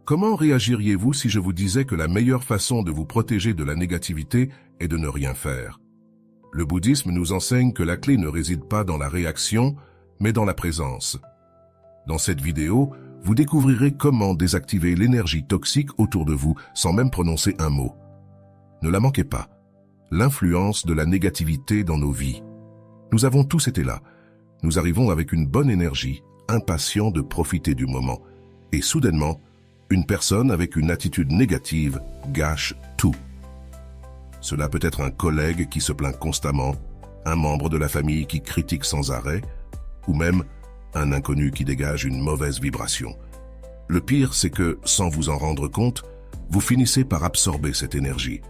Comment réagiriez-vous si je vous disais que la meilleure façon de vous protéger de la négativité est de ne rien faire? Le bouddhisme nous enseigne que la clé ne réside pas dans la réaction, mais dans la présence. Dans cette vidéo, vous découvrirez comment désactiver l'énergie toxique autour de vous sans même prononcer un mot. Ne la manquez pas. L'influence de la négativité dans nos vies. Nous avons tous été là. Nous arrivons avec une bonne énergie, impatients de profiter du moment. Et soudainement, une personne avec une attitude négative gâche tout. Cela peut être un collègue qui se plaint constamment, un membre de la famille qui critique sans arrêt, ou même un inconnu qui dégage une mauvaise vibration. Le pire, c'est que, sans vous en rendre compte, vous finissez par absorber cette énergie.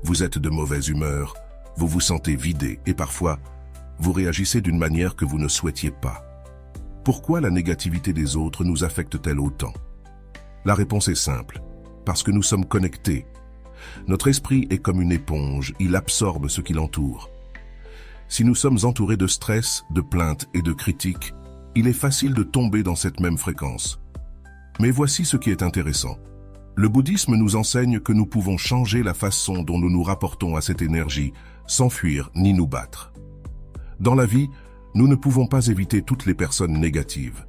Vous êtes de mauvaise humeur, vous vous sentez vidé et parfois, vous réagissez d'une manière que vous ne souhaitiez pas. Pourquoi la négativité des autres nous affecte-t-elle autant? La réponse est simple, parce que nous sommes connectés. Notre esprit est comme une éponge, il absorbe ce qui l'entoure. Si nous sommes entourés de stress, de plaintes et de critiques, il est facile de tomber dans cette même fréquence. Mais voici ce qui est intéressant. Le bouddhisme nous enseigne que nous pouvons changer la façon dont nous nous rapportons à cette énergie, sans fuir ni nous battre. Dans la vie, nous ne pouvons pas éviter toutes les personnes négatives.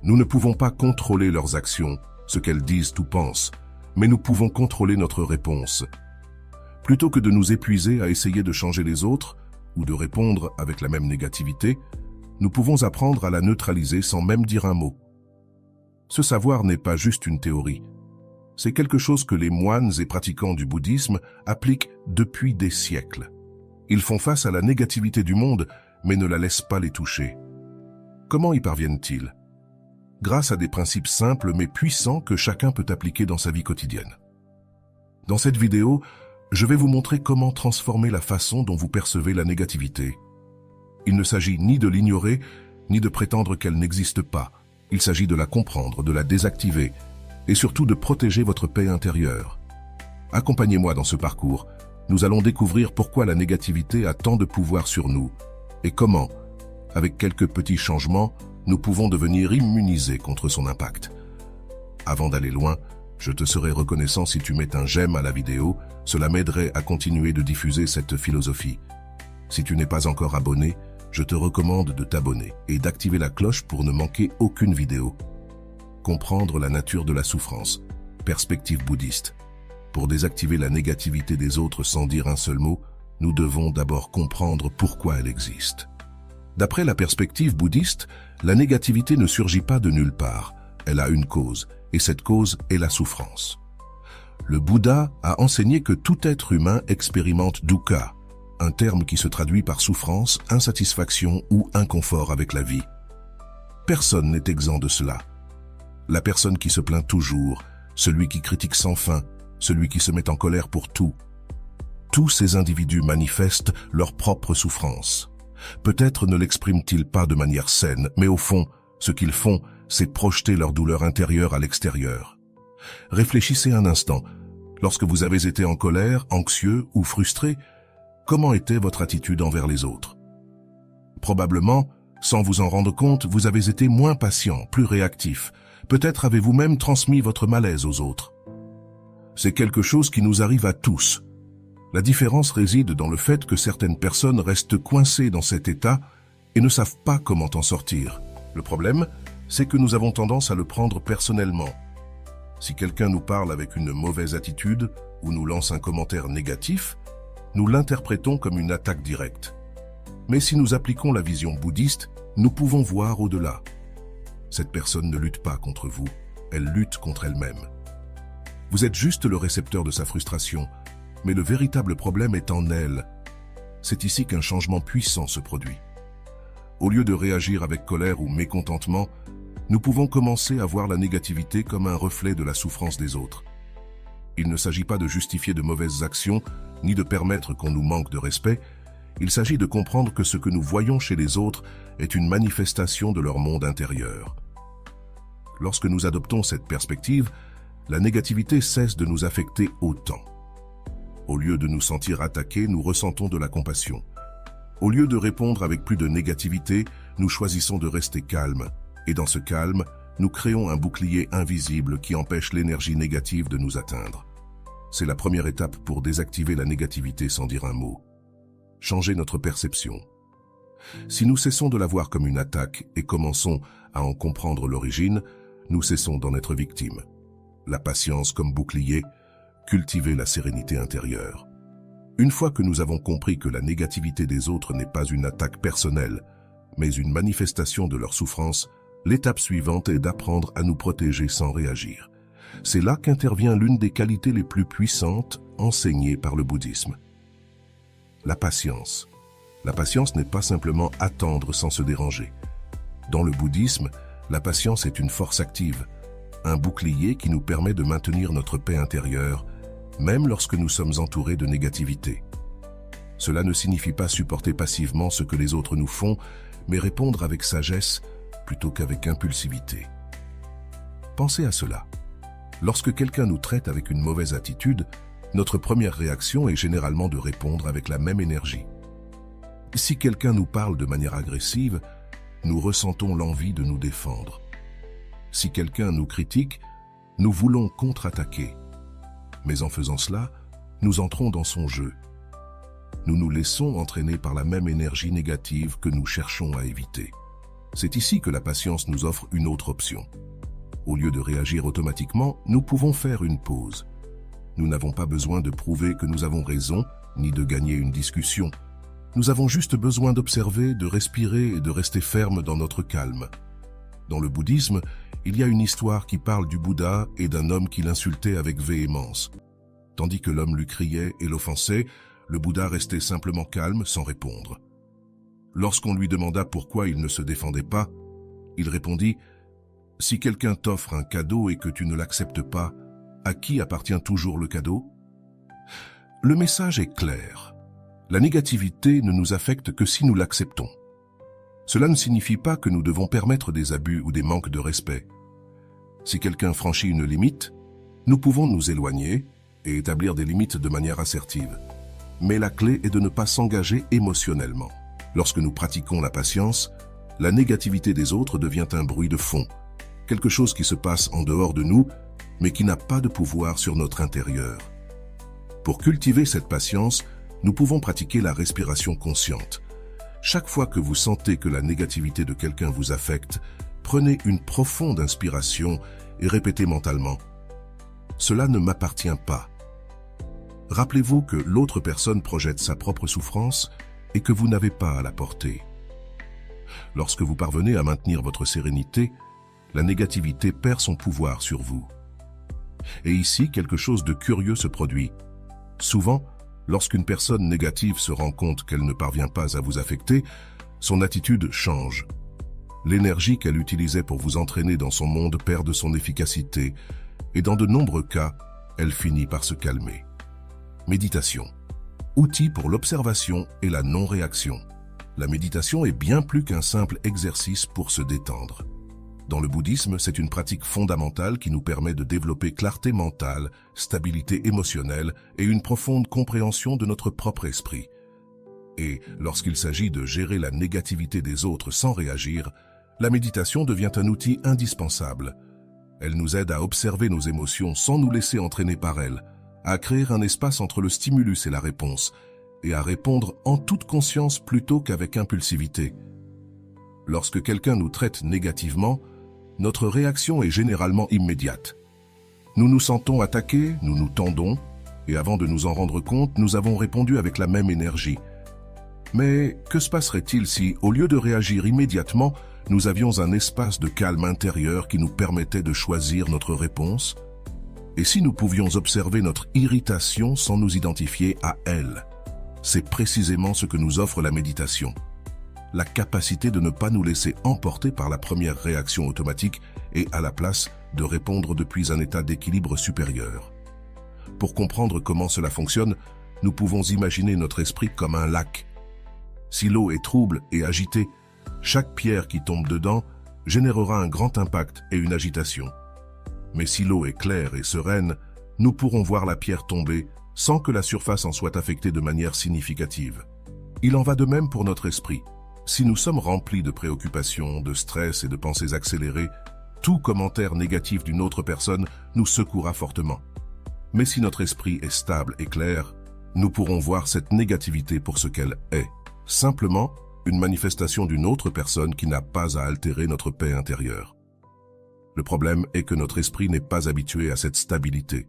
Nous ne pouvons pas contrôler leurs actions, ce qu'elles disent ou pensent, mais nous pouvons contrôler notre réponse. Plutôt que de nous épuiser à essayer de changer les autres, ou de répondre avec la même négativité, nous pouvons apprendre à la neutraliser sans même dire un mot. Ce savoir n'est pas juste une théorie. C'est quelque chose que les moines et pratiquants du bouddhisme appliquent depuis des siècles. Ils font face à la négativité du monde, mais ne la laissent pas les toucher. Comment y parviennent-ils? Grâce à des principes simples mais puissants que chacun peut appliquer dans sa vie quotidienne. Dans cette vidéo, je vais vous montrer comment transformer la façon dont vous percevez la négativité. Il ne s'agit ni de l'ignorer, ni de prétendre qu'elle n'existe pas. Il s'agit de la comprendre, de la désactiver, et surtout de protéger votre paix intérieure. Accompagnez-moi dans ce parcours. Nous allons découvrir pourquoi la négativité a tant de pouvoir sur nous, et comment, avec quelques petits changements, nous pouvons devenir immunisés contre son impact. Avant d'aller loin, je te serais reconnaissant si tu mets un j'aime à la vidéo, cela m'aiderait à continuer de diffuser cette philosophie. Si tu n'es pas encore abonné, je te recommande de t'abonner et d'activer la cloche pour ne manquer aucune vidéo. Comprendre la nature de la souffrance, perspective bouddhiste. Pour désactiver la négativité des autres sans dire un seul mot, nous devons d'abord comprendre pourquoi elle existe. D'après la perspective bouddhiste, la négativité ne surgit pas de nulle part. Elle a une cause, et cette cause est la souffrance. Le Bouddha a enseigné que tout être humain expérimente dukkha, un terme qui se traduit par souffrance, insatisfaction ou inconfort avec la vie. Personne n'est exempt de cela. La personne qui se plaint toujours, celui qui critique sans fin, celui qui se met en colère pour tout. Tous ces individus manifestent leur propre souffrance. Peut-être ne l'expriment-ils pas de manière saine, mais au fond, ce qu'ils font, c'est projeter leur douleur intérieure à l'extérieur. Réfléchissez un instant. Lorsque vous avez été en colère, anxieux ou frustré, comment était votre attitude envers les autres? Probablement, sans vous en rendre compte, vous avez été moins patient, plus réactif. Peut-être avez-vous même transmis votre malaise aux autres. C'est quelque chose qui nous arrive à tous. La différence réside dans le fait que certaines personnes restent coincées dans cet état et ne savent pas comment en sortir. Le problème, c'est que nous avons tendance à le prendre personnellement. Si quelqu'un nous parle avec une mauvaise attitude ou nous lance un commentaire négatif, nous l'interprétons comme une attaque directe. Mais si nous appliquons la vision bouddhiste, nous pouvons voir au-delà. Cette personne ne lutte pas contre vous, elle lutte contre elle-même. Vous êtes juste le récepteur de sa frustration, mais le véritable problème est en elle. C'est ici qu'un changement puissant se produit. Au lieu de réagir avec colère ou mécontentement, nous pouvons commencer à voir la négativité comme un reflet de la souffrance des autres. Il ne s'agit pas de justifier de mauvaises actions, ni de permettre qu'on nous manque de respect. Il s'agit de comprendre que ce que nous voyons chez les autres est une manifestation de leur monde intérieur. Lorsque nous adoptons cette perspective, la négativité cesse de nous affecter autant. Au lieu de nous sentir attaqués, nous ressentons de la compassion. Au lieu de répondre avec plus de négativité, nous choisissons de rester calmes. Et dans ce calme, nous créons un bouclier invisible qui empêche l'énergie négative de nous atteindre. C'est la première étape pour désactiver la négativité sans dire un mot. Changer notre perception. Si nous cessons de la voir comme une attaque et commençons à en comprendre l'origine, nous cessons d'en être victimes. La patience comme bouclier, cultiver la sérénité intérieure. Une fois que nous avons compris que la négativité des autres n'est pas une attaque personnelle, mais une manifestation de leur souffrance, l'étape suivante est d'apprendre à nous protéger sans réagir. C'est là qu'intervient l'une des qualités les plus puissantes enseignées par le bouddhisme. La patience. La patience n'est pas simplement attendre sans se déranger. Dans le bouddhisme, la patience est une force active, un bouclier qui nous permet de maintenir notre paix intérieure, même lorsque nous sommes entourés de négativité. Cela ne signifie pas supporter passivement ce que les autres nous font, mais répondre avec sagesse plutôt qu'avec impulsivité. Pensez à cela. Lorsque quelqu'un nous traite avec une mauvaise attitude, notre première réaction est généralement de répondre avec la même énergie. Si quelqu'un nous parle de manière agressive, nous ressentons l'envie de nous défendre. Si quelqu'un nous critique, nous voulons contre-attaquer. Mais en faisant cela, nous entrons dans son jeu. Nous nous laissons entraîner par la même énergie négative que nous cherchons à éviter. C'est ici que la patience nous offre une autre option. Au lieu de réagir automatiquement, nous pouvons faire une pause. Nous n'avons pas besoin de prouver que nous avons raison, ni de gagner une discussion. Nous avons juste besoin d'observer, de respirer et de rester ferme dans notre calme. Dans le bouddhisme, il y a une histoire qui parle du Bouddha et d'un homme qui l'insultait avec véhémence. Tandis que l'homme lui criait et l'offensait, le Bouddha restait simplement calme sans répondre. Lorsqu'on lui demanda pourquoi il ne se défendait pas, il répondit « Si quelqu'un t'offre un cadeau et que tu ne l'acceptes pas, à qui appartient toujours le cadeau ?» Le message est clair. La négativité ne nous affecte que si nous l'acceptons. Cela ne signifie pas que nous devons permettre des abus ou des manques de respect. Si quelqu'un franchit une limite, nous pouvons nous éloigner et établir des limites de manière assertive. Mais la clé est de ne pas s'engager émotionnellement. Lorsque nous pratiquons la patience, la négativité des autres devient un bruit de fond, quelque chose qui se passe en dehors de nous, mais qui n'a pas de pouvoir sur notre intérieur. Pour cultiver cette patience, nous pouvons pratiquer la respiration consciente. Chaque fois que vous sentez que la négativité de quelqu'un vous affecte, prenez une profonde inspiration et répétez mentalement « Cela ne m'appartient pas ». Rappelez-vous que l'autre personne projette sa propre souffrance et que vous n'avez pas à la porter. Lorsque vous parvenez à maintenir votre sérénité, la négativité perd son pouvoir sur vous. Et ici, quelque chose de curieux se produit. Souvent, lorsqu'une personne négative se rend compte qu'elle ne parvient pas à vous affecter, son attitude change. L'énergie qu'elle utilisait pour vous entraîner dans son monde perd de son efficacité et dans de nombreux cas, elle finit par se calmer. Méditation. Outil pour l'observation et la non-réaction. La méditation est bien plus qu'un simple exercice pour se détendre. Dans le bouddhisme, c'est une pratique fondamentale qui nous permet de développer clarté mentale, stabilité émotionnelle et une profonde compréhension de notre propre esprit. Et lorsqu'il s'agit de gérer la négativité des autres sans réagir, la méditation devient un outil indispensable. Elle nous aide à observer nos émotions sans nous laisser entraîner par elles, à créer un espace entre le stimulus et la réponse, et à répondre en toute conscience plutôt qu'avec impulsivité. Lorsque quelqu'un nous traite négativement, notre réaction est généralement immédiate. Nous nous sentons attaqués, nous nous tendons, et avant de nous en rendre compte, nous avons répondu avec la même énergie. Mais que se passerait-il si, au lieu de réagir immédiatement, nous avions un espace de calme intérieur qui nous permettait de choisir notre réponse? Et si nous pouvions observer notre irritation sans nous identifier à elle? C'est précisément ce que nous offre la méditation. La capacité de ne pas nous laisser emporter par la première réaction automatique et à la place de répondre depuis un état d'équilibre supérieur. Pour comprendre comment cela fonctionne, nous pouvons imaginer notre esprit comme un lac. Si l'eau est trouble et agitée, chaque pierre qui tombe dedans générera un grand impact et une agitation. Mais si l'eau est claire et sereine, nous pourrons voir la pierre tomber sans que la surface en soit affectée de manière significative. Il en va de même pour notre esprit. Si nous sommes remplis de préoccupations, de stress et de pensées accélérées, tout commentaire négatif d'une autre personne nous secouera fortement. Mais si notre esprit est stable et clair, nous pourrons voir cette négativité pour ce qu'elle est, simplement une manifestation d'une autre personne qui n'a pas à altérer notre paix intérieure. Le problème est que notre esprit n'est pas habitué à cette stabilité.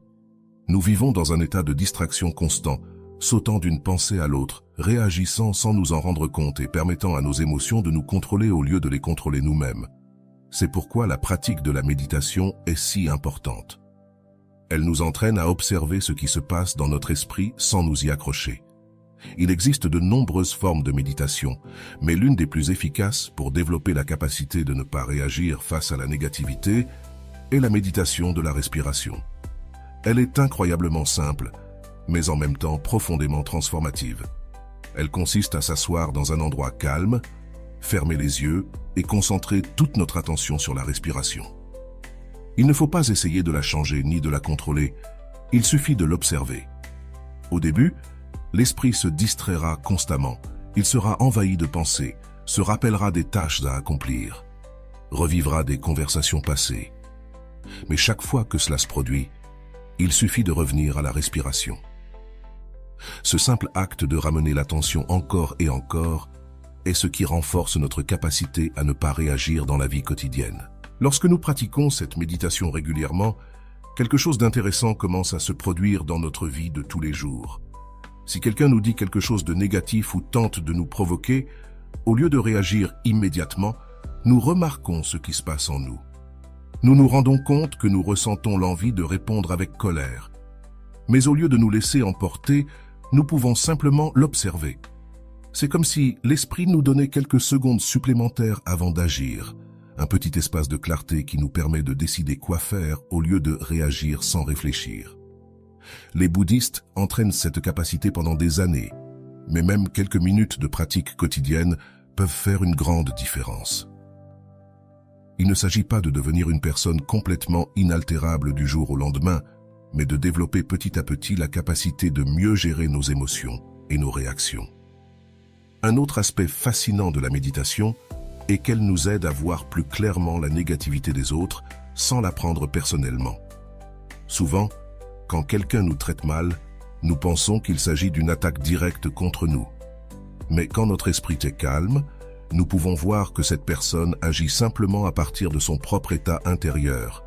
Nous vivons dans un état de distraction constant, sautant d'une pensée à l'autre, réagissant sans nous en rendre compte et permettant à nos émotions de nous contrôler au lieu de les contrôler nous-mêmes. C'est pourquoi la pratique de la méditation est si importante. Elle nous entraîne à observer ce qui se passe dans notre esprit sans nous y accrocher. Il existe de nombreuses formes de méditation, mais l'une des plus efficaces pour développer la capacité de ne pas réagir face à la négativité est la méditation de la respiration. Elle est incroyablement simple, mais en même temps profondément transformative. Elle consiste à s'asseoir dans un endroit calme, fermer les yeux et concentrer toute notre attention sur la respiration. Il ne faut pas essayer de la changer ni de la contrôler, il suffit de l'observer. Au début, l'esprit se distraira constamment, il sera envahi de pensées, se rappellera des tâches à accomplir, revivra des conversations passées. Mais chaque fois que cela se produit, il suffit de revenir à la respiration. Ce simple acte de ramener l'attention encore et encore est ce qui renforce notre capacité à ne pas réagir dans la vie quotidienne. Lorsque nous pratiquons cette méditation régulièrement, quelque chose d'intéressant commence à se produire dans notre vie de tous les jours. Si quelqu'un nous dit quelque chose de négatif ou tente de nous provoquer, au lieu de réagir immédiatement, nous remarquons ce qui se passe en nous. Nous nous rendons compte que nous ressentons l'envie de répondre avec colère. Mais au lieu de nous laisser emporter, nous pouvons simplement l'observer. C'est comme si l'esprit nous donnait quelques secondes supplémentaires avant d'agir, un petit espace de clarté qui nous permet de décider quoi faire au lieu de réagir sans réfléchir. Les bouddhistes entraînent cette capacité pendant des années, mais même quelques minutes de pratique quotidienne peuvent faire une grande différence. Il ne s'agit pas de devenir une personne complètement inaltérable du jour au lendemain, mais de développer petit à petit la capacité de mieux gérer nos émotions et nos réactions. Un autre aspect fascinant de la méditation est qu'elle nous aide à voir plus clairement la négativité des autres sans la prendre personnellement. Souvent, quand quelqu'un nous traite mal, nous pensons qu'il s'agit d'une attaque directe contre nous. Mais quand notre esprit est calme, nous pouvons voir que cette personne agit simplement à partir de son propre état intérieur.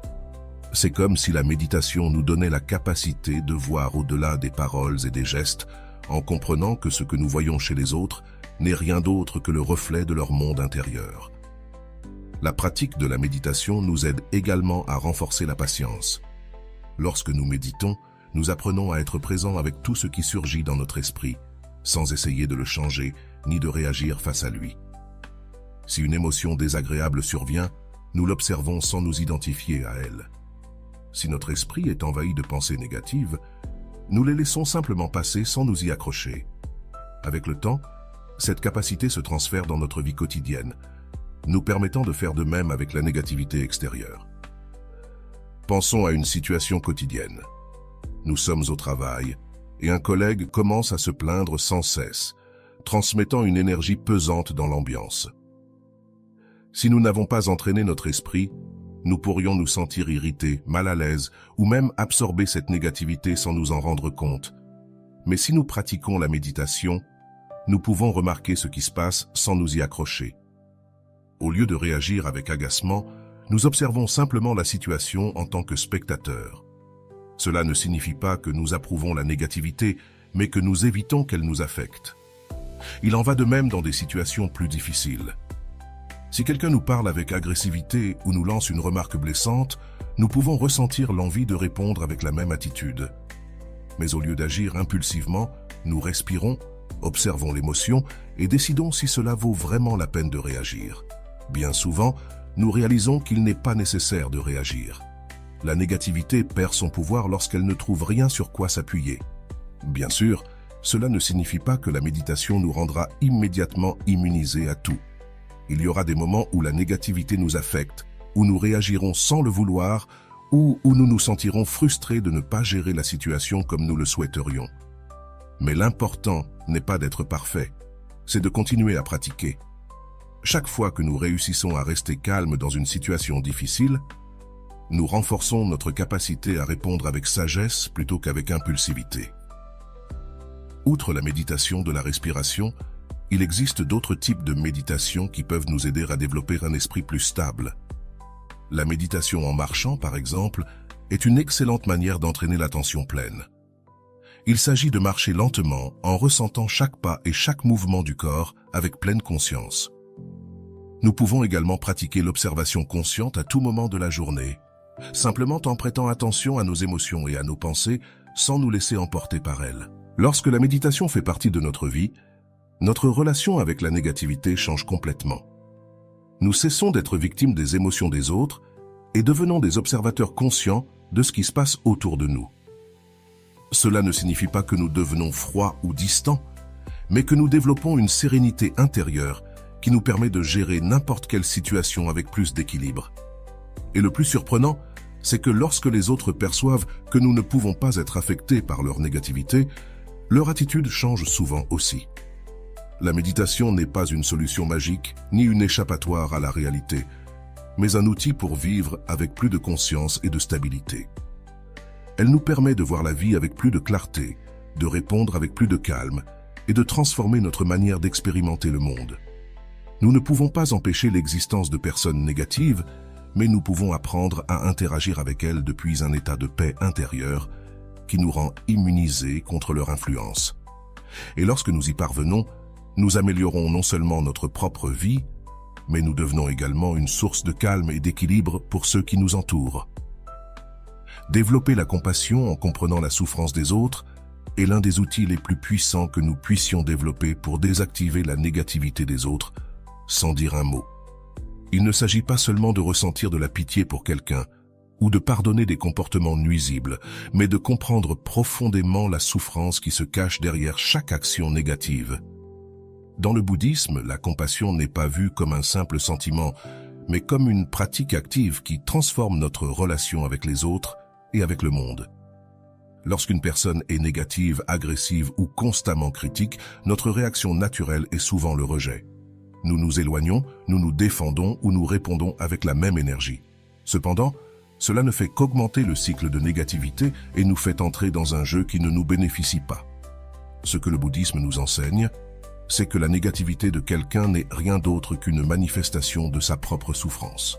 C'est comme si la méditation nous donnait la capacité de voir au-delà des paroles et des gestes, en comprenant que ce que nous voyons chez les autres n'est rien d'autre que le reflet de leur monde intérieur. La pratique de la méditation nous aide également à renforcer la patience. Lorsque nous méditons, nous apprenons à être présents avec tout ce qui surgit dans notre esprit, sans essayer de le changer ni de réagir face à lui. Si une émotion désagréable survient, nous l'observons sans nous identifier à elle. Si notre esprit est envahi de pensées négatives, nous les laissons simplement passer sans nous y accrocher. Avec le temps, cette capacité se transfère dans notre vie quotidienne, nous permettant de faire de même avec la négativité extérieure. Pensons à une situation quotidienne. Nous sommes au travail et un collègue commence à se plaindre sans cesse, transmettant une énergie pesante dans l'ambiance. Si nous n'avons pas entraîné notre esprit, nous pourrions nous sentir irrités, mal à l'aise ou même absorber cette négativité sans nous en rendre compte. Mais si nous pratiquons la méditation, nous pouvons remarquer ce qui se passe sans nous y accrocher. Au lieu de réagir avec agacement, nous observons simplement la situation en tant que spectateurs. Cela ne signifie pas que nous approuvons la négativité, mais que nous évitons qu'elle nous affecte. Il en va de même dans des situations plus difficiles. Si quelqu'un nous parle avec agressivité ou nous lance une remarque blessante, nous pouvons ressentir l'envie de répondre avec la même attitude. Mais au lieu d'agir impulsivement, nous respirons, observons l'émotion et décidons si cela vaut vraiment la peine de réagir. Bien souvent, nous réalisons qu'il n'est pas nécessaire de réagir. La négativité perd son pouvoir lorsqu'elle ne trouve rien sur quoi s'appuyer. Bien sûr, cela ne signifie pas que la méditation nous rendra immédiatement immunisés à tout. Il y aura des moments où la négativité nous affecte, où nous réagirons sans le vouloir ou où nous nous sentirons frustrés de ne pas gérer la situation comme nous le souhaiterions. Mais l'important n'est pas d'être parfait, c'est de continuer à pratiquer. Chaque fois que nous réussissons à rester calmes dans une situation difficile, nous renforçons notre capacité à répondre avec sagesse plutôt qu'avec impulsivité. Outre la méditation de la respiration, il existe d'autres types de méditation qui peuvent nous aider à développer un esprit plus stable. La méditation en marchant, par exemple, est une excellente manière d'entraîner l'attention pleine. Il s'agit de marcher lentement en ressentant chaque pas et chaque mouvement du corps avec pleine conscience. Nous pouvons également pratiquer l'observation consciente à tout moment de la journée, simplement en prêtant attention à nos émotions et à nos pensées sans nous laisser emporter par elles. Lorsque la méditation fait partie de notre vie, notre relation avec la négativité change complètement. Nous cessons d'être victimes des émotions des autres et devenons des observateurs conscients de ce qui se passe autour de nous. Cela ne signifie pas que nous devenons froids ou distants, mais que nous développons une sérénité intérieure qui nous permet de gérer n'importe quelle situation avec plus d'équilibre. Et le plus surprenant, c'est que lorsque les autres perçoivent que nous ne pouvons pas être affectés par leur négativité, leur attitude change souvent aussi. La méditation n'est pas une solution magique, ni une échappatoire à la réalité, mais un outil pour vivre avec plus de conscience et de stabilité. Elle nous permet de voir la vie avec plus de clarté, de répondre avec plus de calme et de transformer notre manière d'expérimenter le monde. Nous ne pouvons pas empêcher l'existence de personnes négatives, mais nous pouvons apprendre à interagir avec elles depuis un état de paix intérieure qui nous rend immunisés contre leur influence. Et lorsque nous y parvenons, nous améliorons non seulement notre propre vie, mais nous devenons également une source de calme et d'équilibre pour ceux qui nous entourent. Développer la compassion en comprenant la souffrance des autres est l'un des outils les plus puissants que nous puissions développer pour désactiver la négativité des autres, sans dire un mot. Il ne s'agit pas seulement de ressentir de la pitié pour quelqu'un, ou de pardonner des comportements nuisibles, mais de comprendre profondément la souffrance qui se cache derrière chaque action négative. Dans le bouddhisme, la compassion n'est pas vue comme un simple sentiment, mais comme une pratique active qui transforme notre relation avec les autres et avec le monde. Lorsqu'une personne est négative, agressive ou constamment critique, notre réaction naturelle est souvent le rejet. Nous nous éloignons, nous nous défendons ou nous répondons avec la même énergie. Cependant, cela ne fait qu'augmenter le cycle de négativité et nous fait entrer dans un jeu qui ne nous bénéficie pas. Ce que le bouddhisme nous enseigne, c'est que la négativité de quelqu'un n'est rien d'autre qu'une manifestation de sa propre souffrance.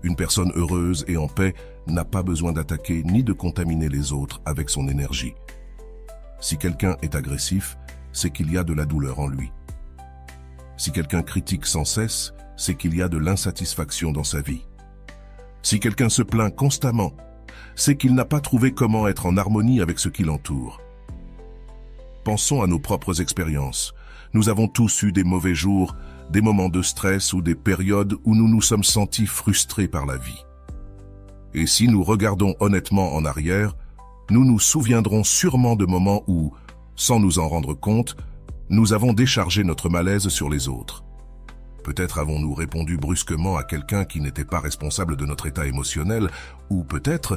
Une personne heureuse et en paix n'a pas besoin d'attaquer ni de contaminer les autres avec son énergie. Si quelqu'un est agressif, c'est qu'il y a de la douleur en lui. Si quelqu'un critique sans cesse, c'est qu'il y a de l'insatisfaction dans sa vie. Si quelqu'un se plaint constamment, c'est qu'il n'a pas trouvé comment être en harmonie avec ce qui l'entoure. Pensons à nos propres expériences. Nous avons tous eu des mauvais jours, des moments de stress ou des périodes où nous nous sommes sentis frustrés par la vie. Et si nous regardons honnêtement en arrière, nous nous souviendrons sûrement de moments où, sans nous en rendre compte, nous avons déchargé notre malaise sur les autres. Peut-être avons-nous répondu brusquement à quelqu'un qui n'était pas responsable de notre état émotionnel, ou peut-être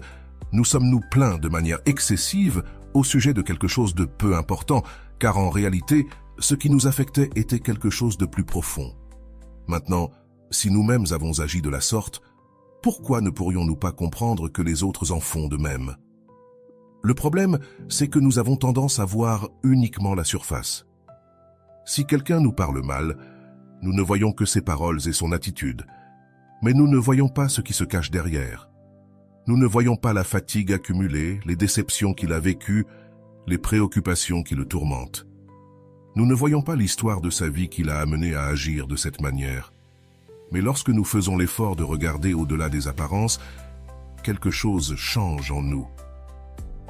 nous sommes-nous plaints de manière excessive au sujet de quelque chose de peu important, car en réalité, ce qui nous affectait était quelque chose de plus profond. Maintenant, si nous-mêmes avons agi de la sorte, pourquoi ne pourrions-nous pas comprendre que les autres en font de même? Le problème, c'est que nous avons tendance à voir uniquement la surface. Si quelqu'un nous parle mal, nous ne voyons que ses paroles et son attitude, mais nous ne voyons pas ce qui se cache derrière. Nous ne voyons pas la fatigue accumulée, les déceptions qu'il a vécues, les préoccupations qui le tourmentent. Nous ne voyons pas l'histoire de sa vie qui l'a amené à agir de cette manière. Mais lorsque nous faisons l'effort de regarder au-delà des apparences, quelque chose change en nous.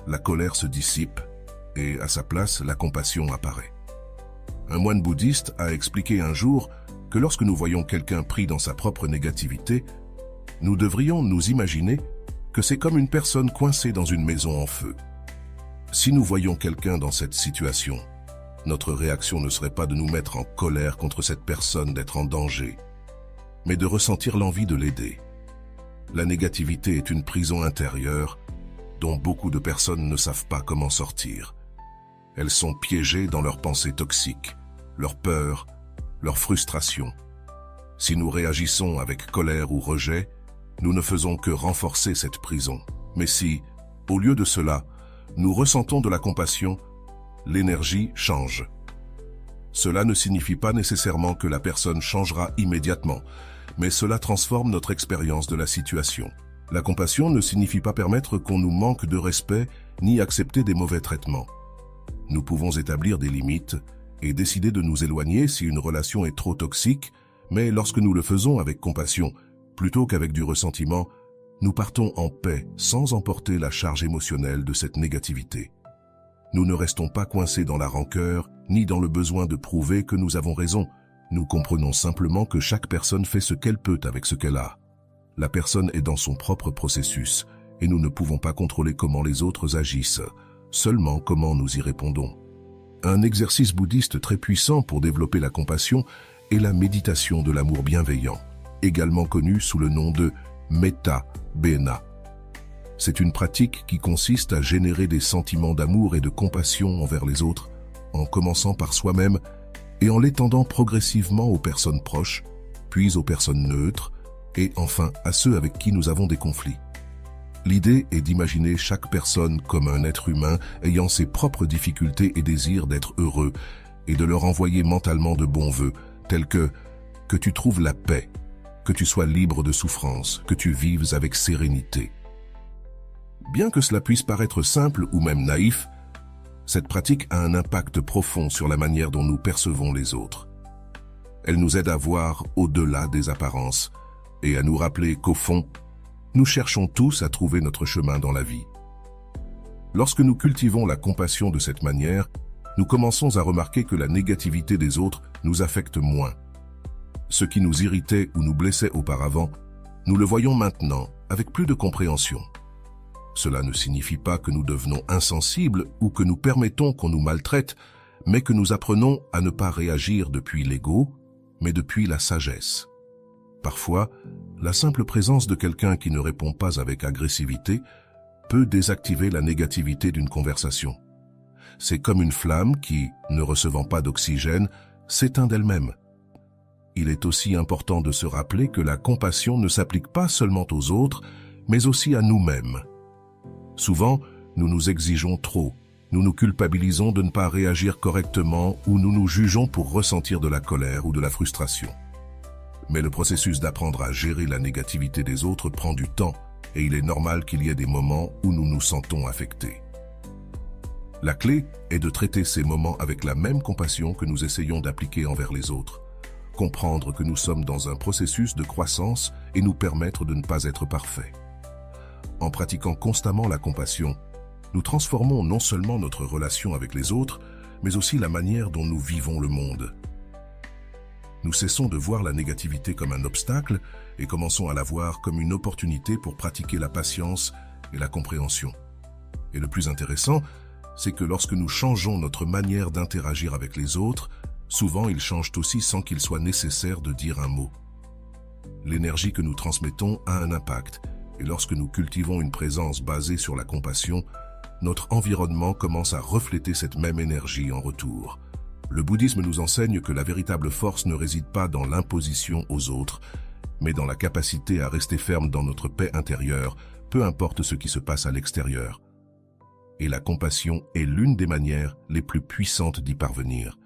La colère se dissipe et, à sa place, la compassion apparaît. Un moine bouddhiste a expliqué un jour que lorsque nous voyons quelqu'un pris dans sa propre négativité, nous devrions nous imaginer que c'est comme une personne coincée dans une maison en feu. Si nous voyons quelqu'un dans cette situation, notre réaction ne serait pas de nous mettre en colère contre cette personne d'être en danger, mais de ressentir l'envie de l'aider. La négativité est une prison intérieure dont beaucoup de personnes ne savent pas comment sortir. Elles sont piégées dans leurs pensées toxiques, leurs peurs, leurs frustrations, Si nous réagissons avec colère ou rejet, nous ne faisons que renforcer cette prison. Mais si, au lieu de cela, nous ressentons de la compassion, l'énergie change. Cela ne signifie pas nécessairement que la personne changera immédiatement, mais cela transforme notre expérience de la situation. La compassion ne signifie pas permettre qu'on nous manque de respect ni accepter des mauvais traitements. Nous pouvons établir des limites et décider de nous éloigner si une relation est trop toxique, mais lorsque nous le faisons avec compassion, plutôt qu'avec du ressentiment, nous partons en paix sans emporter la charge émotionnelle de cette négativité. Nous ne restons pas coincés dans la rancœur ni dans le besoin de prouver que nous avons raison. Nous comprenons simplement que chaque personne fait ce qu'elle peut avec ce qu'elle a. La personne est dans son propre processus et nous ne pouvons pas contrôler comment les autres agissent, seulement comment nous y répondons. Un exercice bouddhiste très puissant pour développer la compassion est la méditation de l'amour bienveillant, également connue sous le nom de Metta Bena. C'est une pratique qui consiste à générer des sentiments d'amour et de compassion envers les autres, en commençant par soi-même et en l'étendant progressivement aux personnes proches, puis aux personnes neutres, et enfin à ceux avec qui nous avons des conflits. L'idée est d'imaginer chaque personne comme un être humain ayant ses propres difficultés et désirs d'être heureux, et de leur envoyer mentalement de bons vœux, tels que tu trouves la paix, que tu sois libre de souffrance, que tu vives avec sérénité. Bien que cela puisse paraître simple ou même naïf, cette pratique a un impact profond sur la manière dont nous percevons les autres. Elle nous aide à voir au-delà des apparences et à nous rappeler qu'au fond, nous cherchons tous à trouver notre chemin dans la vie. Lorsque nous cultivons la compassion de cette manière, nous commençons à remarquer que la négativité des autres nous affecte moins. Ce qui nous irritait ou nous blessait auparavant, nous le voyons maintenant avec plus de compréhension. Cela ne signifie pas que nous devenons insensibles ou que nous permettons qu'on nous maltraite, mais que nous apprenons à ne pas réagir depuis l'ego, mais depuis la sagesse. Parfois, la simple présence de quelqu'un qui ne répond pas avec agressivité peut désactiver la négativité d'une conversation. C'est comme une flamme qui, ne recevant pas d'oxygène, s'éteint d'elle-même. Il est aussi important de se rappeler que la compassion ne s'applique pas seulement aux autres, mais aussi à nous-mêmes. Souvent, nous nous exigeons trop, nous nous culpabilisons de ne pas réagir correctement ou nous nous jugeons pour ressentir de la colère ou de la frustration. Mais le processus d'apprendre à gérer la négativité des autres prend du temps et il est normal qu'il y ait des moments où nous nous sentons affectés. La clé est de traiter ces moments avec la même compassion que nous essayons d'appliquer envers les autres. Comprendre que nous sommes dans un processus de croissance et nous permettre de ne pas être parfaits. En pratiquant constamment la compassion, nous transformons non seulement notre relation avec les autres, mais aussi la manière dont nous vivons le monde. Nous cessons de voir la négativité comme un obstacle et commençons à la voir comme une opportunité pour pratiquer la patience et la compréhension. Et le plus intéressant, c'est que lorsque nous changeons notre manière d'interagir avec les autres, souvent ils changent aussi sans qu'il soit nécessaire de dire un mot. L'énergie que nous transmettons a un impact, et lorsque nous cultivons une présence basée sur la compassion, notre environnement commence à refléter cette même énergie en retour. Le bouddhisme nous enseigne que la véritable force ne réside pas dans l'imposition aux autres, mais dans la capacité à rester ferme dans notre paix intérieure, peu importe ce qui se passe à l'extérieur. Et la compassion est l'une des manières les plus puissantes d'y parvenir.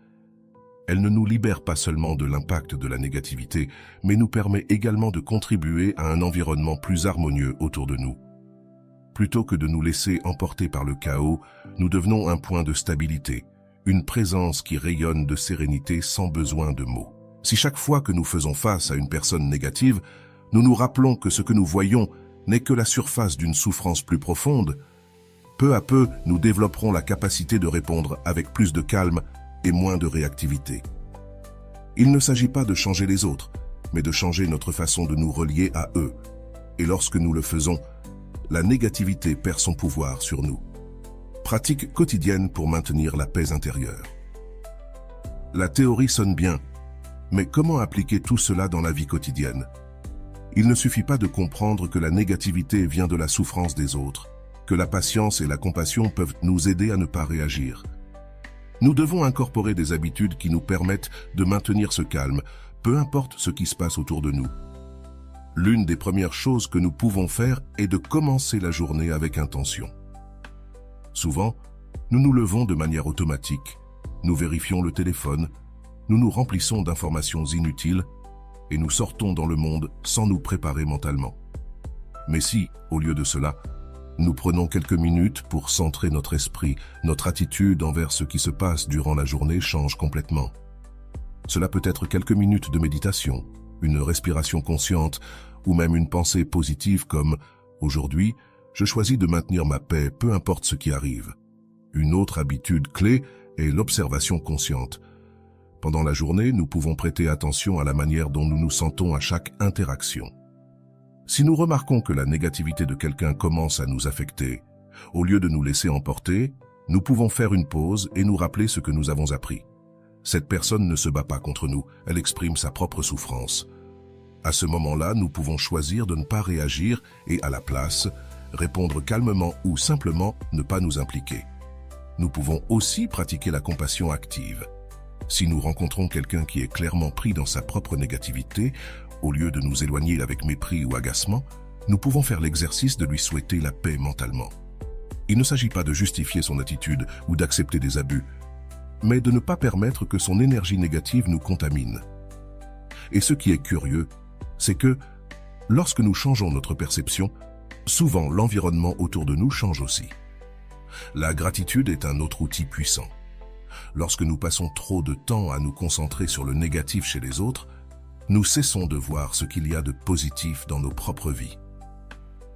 Elle ne nous libère pas seulement de l'impact de la négativité, mais nous permet également de contribuer à un environnement plus harmonieux autour de nous. Plutôt que de nous laisser emporter par le chaos, nous devenons un point de stabilité, une présence qui rayonne de sérénité sans besoin de mots. Si chaque fois que nous faisons face à une personne négative, nous nous rappelons que ce que nous voyons n'est que la surface d'une souffrance plus profonde, peu à peu, nous développerons la capacité de répondre avec plus de calme et moins de réactivité. Il ne s'agit pas de changer les autres, mais de changer notre façon de nous relier à eux. Et lorsque nous le faisons, la négativité perd son pouvoir sur nous. Pratique quotidienne pour maintenir la paix intérieure. La théorie sonne bien, mais comment appliquer tout cela dans la vie quotidienne? Il ne suffit pas de comprendre que la négativité vient de la souffrance des autres, que la patience et la compassion peuvent nous aider à ne pas réagir. Nous devons incorporer des habitudes qui nous permettent de maintenir ce calme, peu importe ce qui se passe autour de nous. L'une des premières choses que nous pouvons faire est de commencer la journée avec intention. Souvent, nous nous levons de manière automatique, nous vérifions le téléphone, nous nous remplissons d'informations inutiles et nous sortons dans le monde sans nous préparer mentalement. Mais si, au lieu de cela, nous prenons quelques minutes pour centrer notre esprit, notre attitude envers ce qui se passe durant la journée change complètement. Cela peut être quelques minutes de méditation, une respiration consciente ou même une pensée positive comme « Aujourd'hui, je choisis de maintenir ma paix, peu importe ce qui arrive ». Une autre habitude clé est l'observation consciente. Pendant la journée, nous pouvons prêter attention à la manière dont nous nous sentons à chaque interaction. Si nous remarquons que la négativité de quelqu'un commence à nous affecter, au lieu de nous laisser emporter, nous pouvons faire une pause et nous rappeler ce que nous avons appris. Cette personne ne se bat pas contre nous, elle exprime sa propre souffrance. À ce moment-là, nous pouvons choisir de ne pas réagir et, à la place, répondre calmement ou simplement ne pas nous impliquer. Nous pouvons aussi pratiquer la compassion active. Si nous rencontrons quelqu'un qui est clairement pris dans sa propre négativité, au lieu de nous éloigner avec mépris ou agacement, nous pouvons faire l'exercice de lui souhaiter la paix mentalement. Il ne s'agit pas de justifier son attitude ou d'accepter des abus, mais de ne pas permettre que son énergie négative nous contamine. Et ce qui est curieux, c'est que, lorsque nous changeons notre perception, souvent l'environnement autour de nous change aussi. La gratitude est un autre outil puissant. Lorsque nous passons trop de temps à nous concentrer sur le négatif chez les autres, nous cessons de voir ce qu'il y a de positif dans nos propres vies.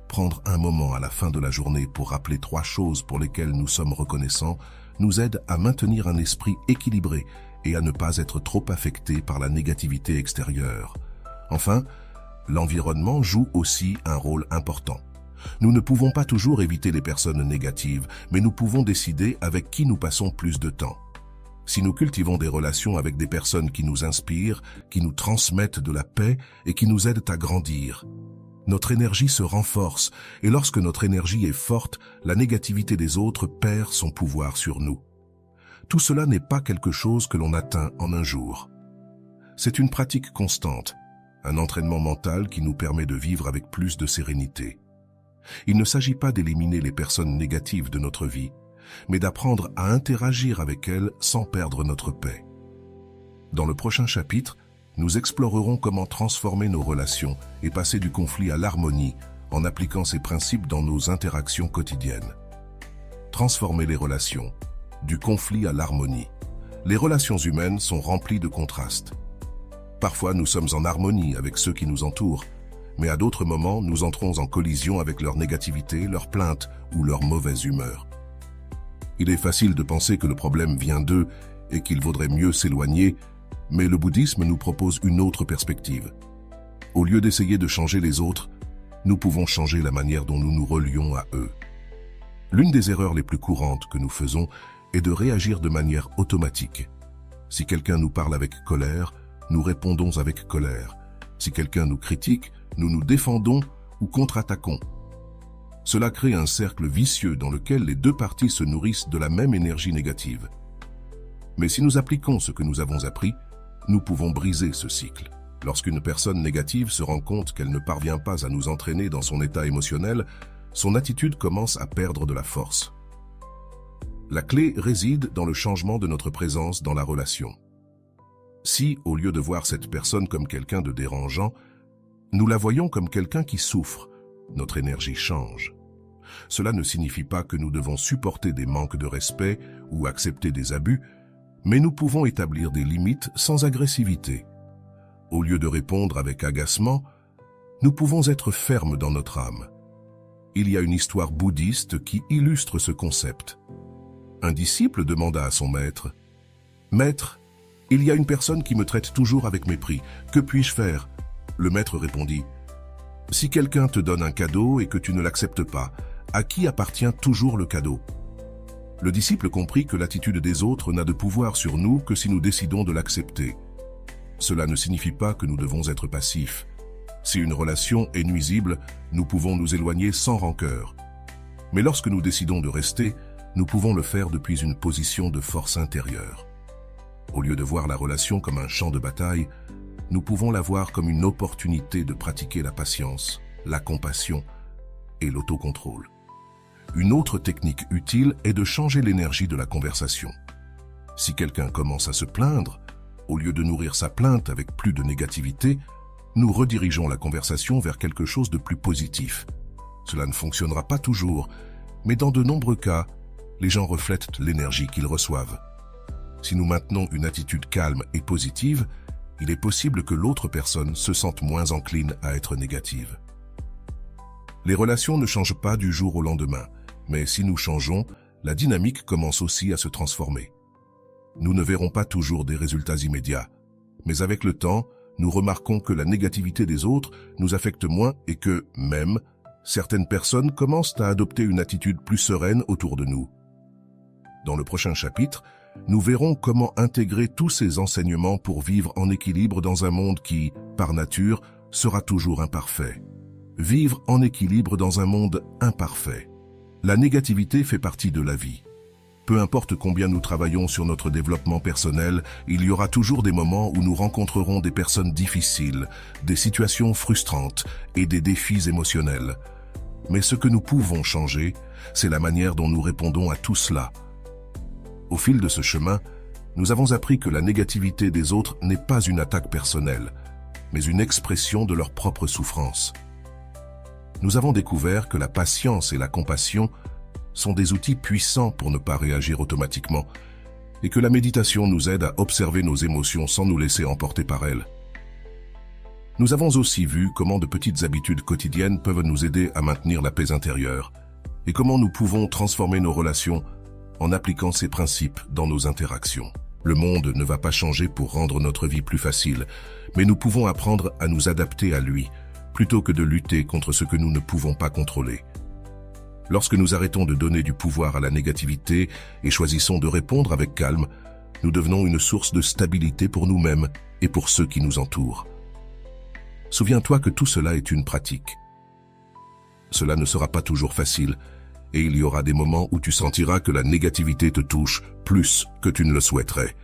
Prendre un moment à la fin de la journée pour rappeler 3 choses pour lesquelles nous sommes reconnaissants nous aide à maintenir un esprit équilibré et à ne pas être trop affecté par la négativité extérieure. Enfin, l'environnement joue aussi un rôle important. Nous ne pouvons pas toujours éviter les personnes négatives, mais nous pouvons décider avec qui nous passons plus de temps. Si nous cultivons des relations avec des personnes qui nous inspirent, qui nous transmettent de la paix et qui nous aident à grandir, notre énergie se renforce et lorsque notre énergie est forte, la négativité des autres perd son pouvoir sur nous. Tout cela n'est pas quelque chose que l'on atteint en un jour. C'est une pratique constante, un entraînement mental qui nous permet de vivre avec plus de sérénité. Il ne s'agit pas d'éliminer les personnes négatives de notre vie, mais d'apprendre à interagir avec elles sans perdre notre paix. Dans le prochain chapitre, nous explorerons comment transformer nos relations et passer du conflit à l'harmonie en appliquant ces principes dans nos interactions quotidiennes. Transformer les relations, du conflit à l'harmonie. Les relations humaines sont remplies de contrastes. Parfois, nous sommes en harmonie avec ceux qui nous entourent, mais à d'autres moments, nous entrons en collision avec leur négativité, leurs plaintes ou leur mauvaise humeur. Il est facile de penser que le problème vient d'eux et qu'il vaudrait mieux s'éloigner, mais le bouddhisme nous propose une autre perspective. Au lieu d'essayer de changer les autres, nous pouvons changer la manière dont nous nous relions à eux. L'une des erreurs les plus courantes que nous faisons est de réagir de manière automatique. Si quelqu'un nous parle avec colère, nous répondons avec colère. Si quelqu'un nous critique, nous nous défendons ou contre-attaquons. Cela crée un cercle vicieux dans lequel les 2 parties se nourrissent de la même énergie négative. Mais si nous appliquons ce que nous avons appris, nous pouvons briser ce cycle. Lorsqu'une personne négative se rend compte qu'elle ne parvient pas à nous entraîner dans son état émotionnel, son attitude commence à perdre de la force. La clé réside dans le changement de notre présence dans la relation. Si, au lieu de voir cette personne comme quelqu'un de dérangeant, nous la voyons comme quelqu'un qui souffre, notre énergie change. Cela ne signifie pas que nous devons supporter des manques de respect ou accepter des abus, mais nous pouvons établir des limites sans agressivité. Au lieu de répondre avec agacement, nous pouvons être fermes dans notre âme. Il y a une histoire bouddhiste qui illustre ce concept. Un disciple demanda à son maître « Maître, il y a une personne qui me traite toujours avec mépris. Que puis-je faire ?» Le maître répondit « Si quelqu'un te donne un cadeau et que tu ne l'acceptes pas, à qui appartient toujours le cadeau ?» Le disciple comprit que l'attitude des autres n'a de pouvoir sur nous que si nous décidons de l'accepter. Cela ne signifie pas que nous devons être passifs. Si une relation est nuisible, nous pouvons nous éloigner sans rancœur. Mais lorsque nous décidons de rester, nous pouvons le faire depuis une position de force intérieure. Au lieu de voir la relation comme un champ de bataille, nous pouvons la voir comme une opportunité de pratiquer la patience, la compassion et l'autocontrôle. Une autre technique utile est de changer l'énergie de la conversation. Si quelqu'un commence à se plaindre, au lieu de nourrir sa plainte avec plus de négativité, nous redirigeons la conversation vers quelque chose de plus positif. Cela ne fonctionnera pas toujours, mais dans de nombreux cas, les gens reflètent l'énergie qu'ils reçoivent. Si nous maintenons une attitude calme et positive, il est possible que l'autre personne se sente moins encline à être négative. Les relations ne changent pas du jour au lendemain, mais si nous changeons, la dynamique commence aussi à se transformer. Nous ne verrons pas toujours des résultats immédiats, mais avec le temps, nous remarquons que la négativité des autres nous affecte moins et que, même, certaines personnes commencent à adopter une attitude plus sereine autour de nous. Dans le prochain chapitre, nous verrons comment intégrer tous ces enseignements pour vivre en équilibre dans un monde qui, par nature, sera toujours imparfait. Vivre en équilibre dans un monde imparfait. La négativité fait partie de la vie. Peu importe combien nous travaillons sur notre développement personnel, il y aura toujours des moments où nous rencontrerons des personnes difficiles, des situations frustrantes et des défis émotionnels. Mais ce que nous pouvons changer, c'est la manière dont nous répondons à tout cela. Au fil de ce chemin, nous avons appris que la négativité des autres n'est pas une attaque personnelle, mais une expression de leur propre souffrance. Nous avons découvert que la patience et la compassion sont des outils puissants pour ne pas réagir automatiquement, et que la méditation nous aide à observer nos émotions sans nous laisser emporter par elles. Nous avons aussi vu comment de petites habitudes quotidiennes peuvent nous aider à maintenir la paix intérieure, et comment nous pouvons transformer nos relations en appliquant ces principes dans nos interactions. Le monde ne va pas changer pour rendre notre vie plus facile, mais nous pouvons apprendre à nous adapter à lui, plutôt que de lutter contre ce que nous ne pouvons pas contrôler. Lorsque nous arrêtons de donner du pouvoir à la négativité et choisissons de répondre avec calme, nous devenons une source de stabilité pour nous-mêmes et pour ceux qui nous entourent. Souviens-toi que tout cela est une pratique. Cela ne sera pas toujours facile, et il y aura des moments où tu sentiras que la négativité te touche plus que tu ne le souhaiterais.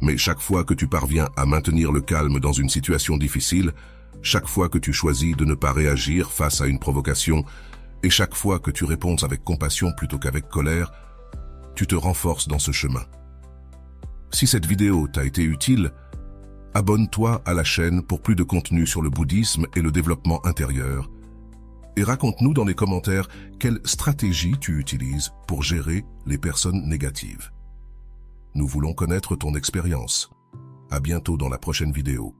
Mais chaque fois que tu parviens à maintenir le calme dans une situation difficile, chaque fois que tu choisis de ne pas réagir face à une provocation, et chaque fois que tu réponds avec compassion plutôt qu'avec colère, tu te renforces dans ce chemin. Si cette vidéo t'a été utile, abonne-toi à la chaîne pour plus de contenu sur le bouddhisme et le développement intérieur. Et raconte-nous dans les commentaires quelle stratégie tu utilises pour gérer les personnes négatives. Nous voulons connaître ton expérience. À bientôt dans la prochaine vidéo.